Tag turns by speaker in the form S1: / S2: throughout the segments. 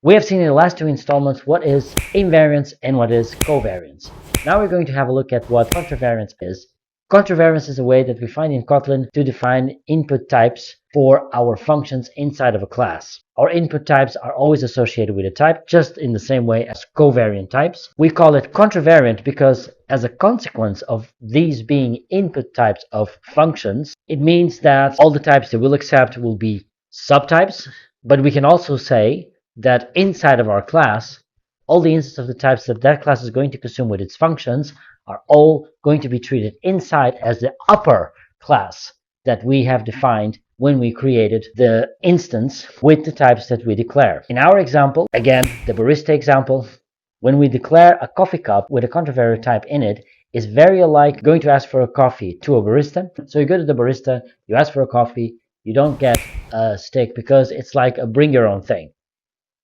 S1: We have seen in the last two installments what is invariance and what is covariance. Now we're going to have a look at what contravariance is. Contravariance is a way that we find in Kotlin to define input types for our functions inside of a class. Our input types are always associated with a type, just in the same way as covariant types. We call it contravariant because as a consequence of these being input types of functions, it means that all the types that we'll accept will be subtypes, but we can also say that inside of our class, all the instances of the types that that class is going to consume with its functions are all going to be treated inside as the upper class that we have defined when we created the instance with the types that we declare. In our example, again, the barista example, when we declare a coffee cup with a contravariant type in it, is very alike going to ask for a coffee to a barista. So you go to the barista, you ask for a coffee, you don't get a stick because it's like a bring your own thing.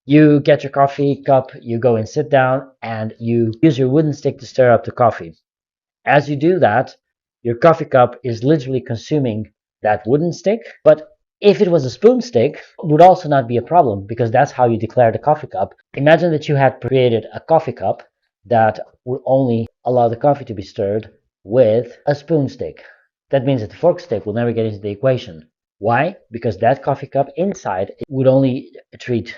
S1: You get your coffee cup, you go and sit down, and you use your wooden stick to stir up the coffee. As you do that, your coffee cup is literally consuming that wooden stick. But if it was a spoon stick, it would also not be a problem because that's how you declare the coffee cup. Imagine that you had created a coffee cup that would only allow the coffee to be stirred with a spoon stick. That means that the fork stick will never get into the equation. Why? Because that coffee cup inside would only treat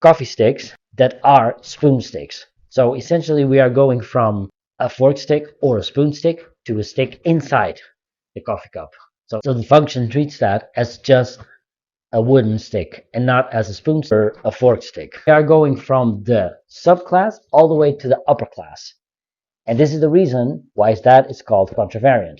S1: coffee sticks that are spoon sticks. So essentially we are going from a fork stick or a spoon stick to a stick inside the coffee cup. So the function treats that as just a wooden stick and not as a spoon or a fork stick. We are going from the subclass all the way to the upper class. And this is the reason why that is called contravariant.